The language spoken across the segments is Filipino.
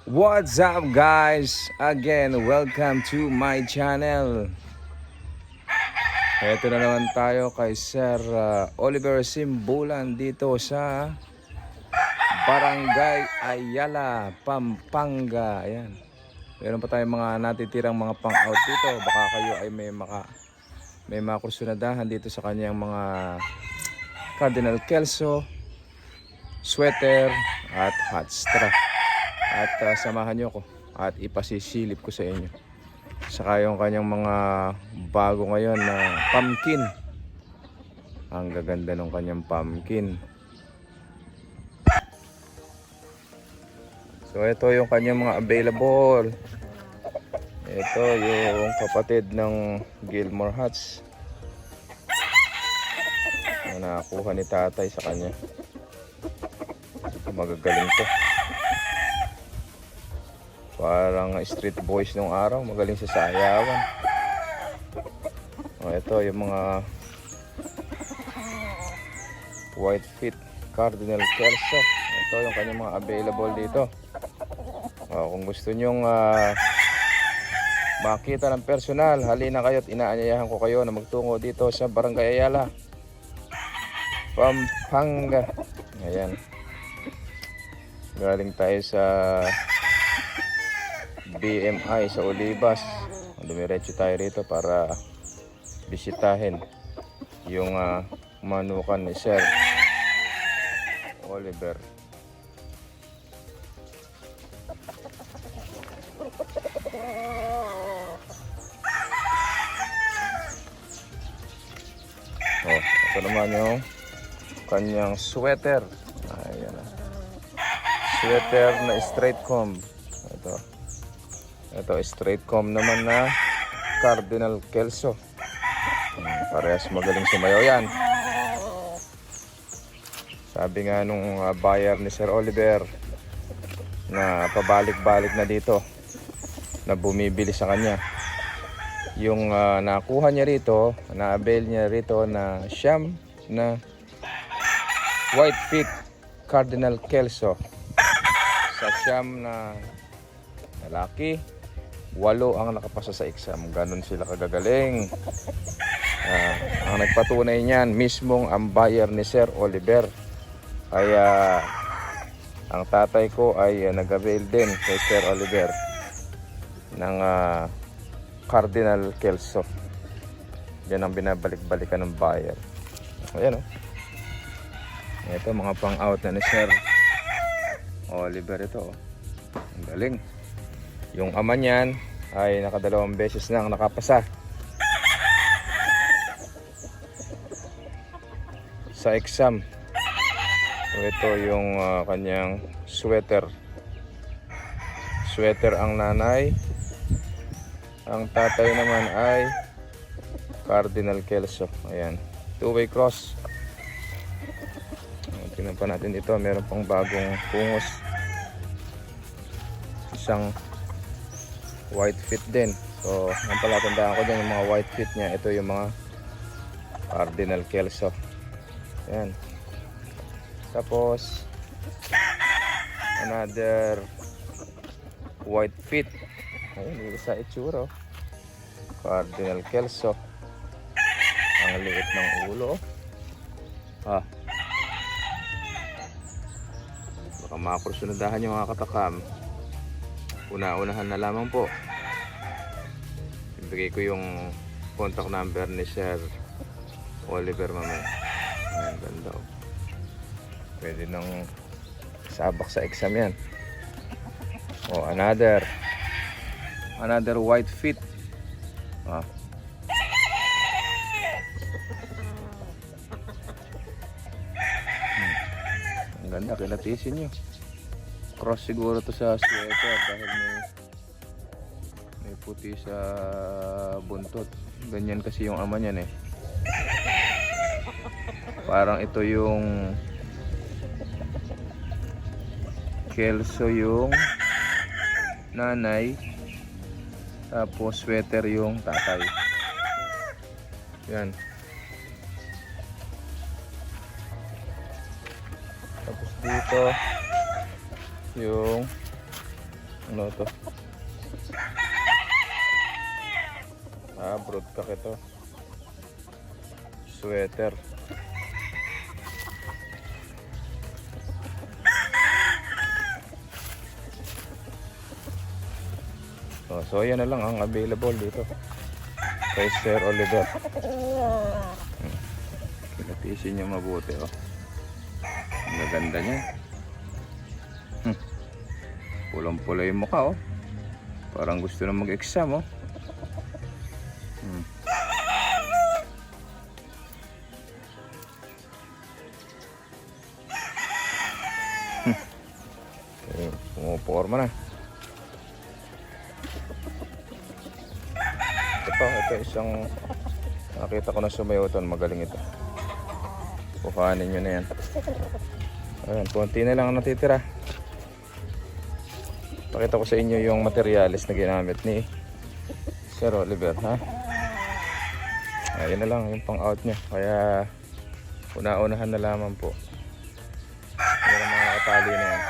What's up guys? Again, welcome to my channel. Ito na naman tayo kay Sir Oliver Simbulan dito sa Barangay Ayala, Pampanga. Ayan. Meron pa tayong mga natitirang mga pang-out dito. Baka kayo ay may mga kursunadahan dito sa kanyang mga Cardinal Kelso, sweater at hot straw. At samahan nyo ko at ipasisilip ko sa inyo. Saka yung kanyang mga bago ngayon na pumpkin. Ang gaganda ng kanyang pumpkin. So ito yung kanyang mga available. Ito yung kapatid ng Gilmore Hats na nakuha ni tatay sa kanya. Magagaling to. Parang street boys nung araw, magaling sa sayawan. Ito yung mga white fit Cardinal Kelso. Ito yung kanyang mga available dito. Kung gusto nyong makita ng personal, halina kayo at inaanyayahan ko kayo na magtungo dito sa Barangay Ayala, Pampanga. Ayan. Galing tayo sa BMI sa Olivas. Dumiretso tayo rito para bisitahin yung manukan ni Sir Oliver. Ito naman yung kanyang sweater. Ayan. Sweater na straight comb. Ito straight comb naman na Cardinal Kelso. Parehas magaling sumayaw yan. Sabi nga nung buyer ni Sir Oliver na pabalik-balik na dito, na bumibili sa kanya, yung nakuha niya rito, na-avail niya rito na siyam na white fit Cardinal Kelso sa siyam na lalaki, 8 ang nakapasa sa exam. Ganon sila kagagaling. Ang nagpatunay niyan mismong ang buyer ni Sir Oliver. Kaya ang tatay ko ay nag-avail din kay Sir Oliver ng Cardinal Kelso. Yan ang binabalik-balikan ng buyer. Ayan o. Ito mga pang-out na ni Sir Oliver ito. Ang galing. Yung ama niyan ay nakadalawang beses nang nakapasa sa exam. So ito yung kanyang sweater. Sweater ang nanay. Ang tatay naman ay Cardinal Kelso. Ayan. Two-way cross. Tingnan pa natin ito. Meron pang bagong pungos. Isang white fit din. So, ang palatandaan ko dyan yung mga white fit niya. Ito yung mga Cardinal Kelso. Ayan. Tapos another white fit. Ayan, yung isa itsura. Cardinal Kelso. Ang liit ng ulo. Baka makakursunadahan yung mga katakam. Una-unahan na lamang po. Ibigay ko yung contact number ni Sir Oliver mamaya. Ayan, ganda o. Pwede nang sabak sa exam yan. Another white fit. Ang ganda, kilatisin nyo. Cross siguro to sa sweater dahil may puti sa buntot. Ganyan kasi yung ama niyan eh. Parang ito yung Kelso yung nanay, tapos sweater yung tatay. Yan. Tapos dito yung Ano to? Broodcock ito. Sweater. So yan na lang ang available dito kay Sir Oliver. Kinatisin niya mabuti, oh. Ang gaganda niya. Pulang-pula yung mukha, oh. Parang gusto na mag-exam, oh. Pumuporma na. Ito isang nakita ko na sumayutan, magaling ito. Kukanin nyo na yan. Ayan, konti na lang ang natitira. Pakita ko sa inyo yung materials na ginamit ni Sir Oliver, ha? Ayun na lang yung pang out nya. Kaya una-unahan na lamang po. Ayan ang mga katali na yan.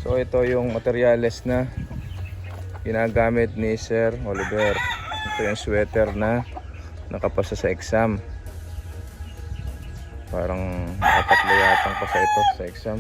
So ito yung materials na ginagamit ni Sir Oliver. Ito yung sweater na nakapasa sa exam. Parang nakatatlo yatang pasa ito sa exam.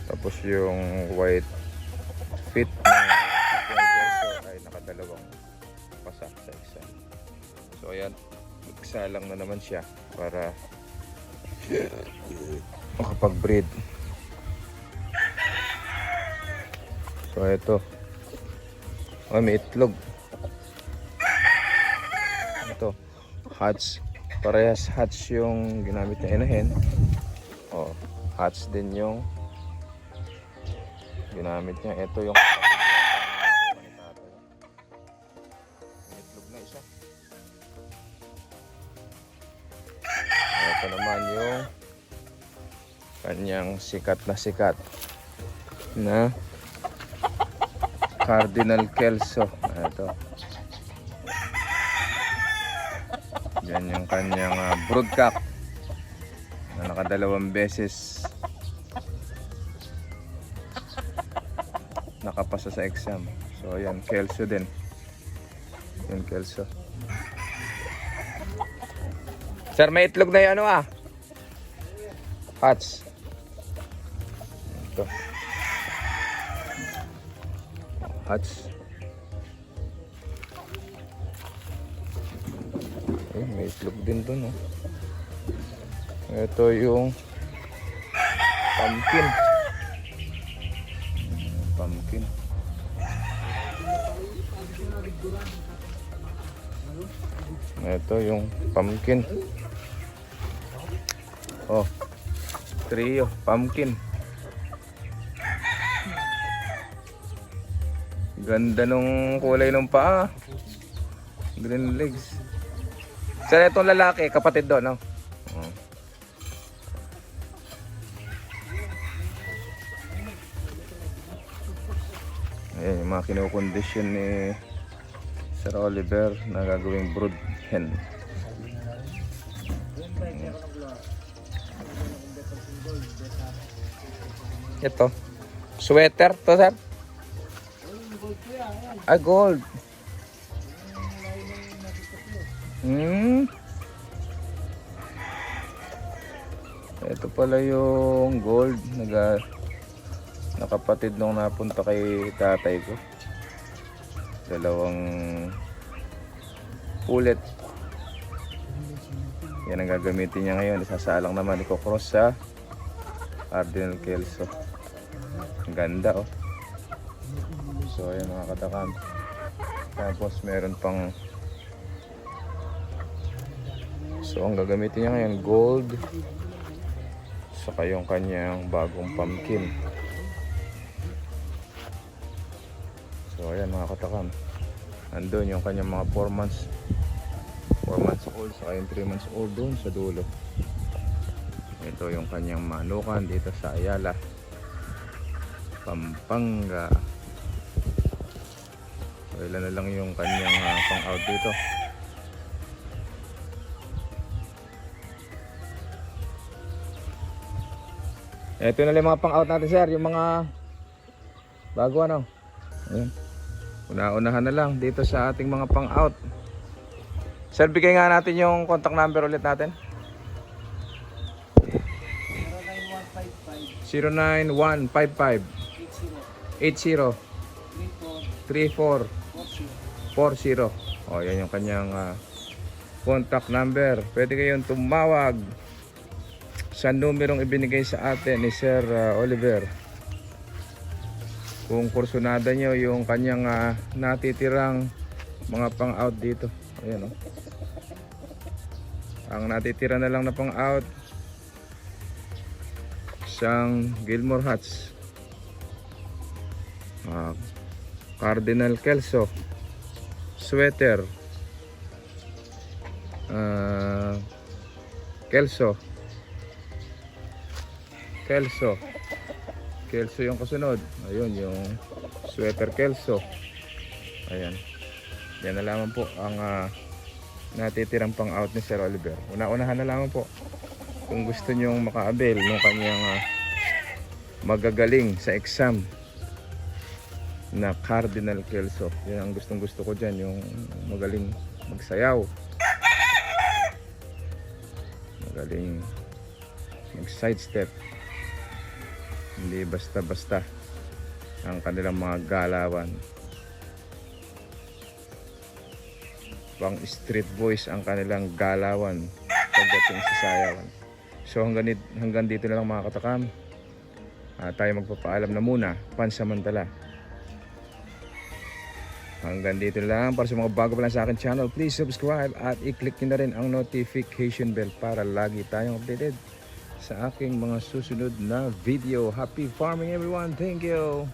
Tapos yung white fit na ay nakadalawang pasa sa exam. So ayan, magsalang na naman siya para makapag-breed. So ito, may itlog. Ito, hatch. Parehas hatch yung ginamit na inahin. Hatch din yung ginamit niya. Ito yung itlog na isa. Ito naman yung kanyang sikat na Cardinal Kelso. Ito. Yan yung kanyang broodcock na nakadalawang beses nakapasa sa exam. So yan, Kelso din. Yan, Kelso. Sir, may itlog na yung hatch. Ito. Hatch. May itlog din doon, oh. Ito yung pumpkin. Ito yung pumpkin. Trio, pumpkin. Ganda nung kulay ng paa. Green legs. Sir, itong lalaki, kapatid doon, no? Ayan, yung mga kinukondisyon ni Sir Oliver na gagawing brood hen. Ito, sweater to, sir? Gold. Ito pala yung gold na kapatid nung napunta kay tatay ko. Dalawang ulit. Yan ang gagamitin niya ngayon. Isasalang naman, iko-cross sa Cardinal Kelso. Ang ganda, oh. So ayan mga katakam. Tapos meron pang, so ang gagamitin niya ngayon gold, saka yung kanyang bagong pumpkin. So ayan mga katakam, andun yung kanyang mga 4 months old, saka yung 3 months old dun sa dulo. Ito yung kanyang manukan dito sa Ayala, Pampanga. So ilan na lang yung kanyang pang out dito. Ito na lang mga pang out natin, sir. Yung mga Bago ano. Ayan. Una-unahan na lang dito sa ating mga pang-out. Sir, bigay nga natin yung contact number ulit natin. 09155 80 34 40. O, yan yung kanyang contact number. Pwede kayong tumawag sa numerong ibinigay sa atin ni Sir Oliver. Kung kursunada nyo yung kanyang natitirang mga pang-out dito. Ayan, oh. Ang natitira na lang na pang-out, isang Gilmore Hats, Cardinal Kelso sweater, Kelso yung kasunod. Ayun yung sweater Kelso. Ayan, yan na lamang po ang natitirang pang out ni Sir Oliver. Una-unahan na lamang po kung gusto nyong maka-avail ng kanyang magagaling sa exam na Cardinal Kelso. Yan ang gustong gusto ko dyan, yung magaling magsayaw, magaling mag sidestep, hindi basta-basta ang kanilang mga galawan. Pang street voice ang kanilang galawan pagdating sa sayawan. So hanggang dito na lang mga katakam. Tayo magpapaalam na muna pansamantala. Hanggang dito na lang. Para sa mga bago pa lang sa akin channel, please subscribe at i-click nyo na rin ang notification bell para lagi tayong updated sa aking mga susunod na video. Happy farming everyone! Thank you!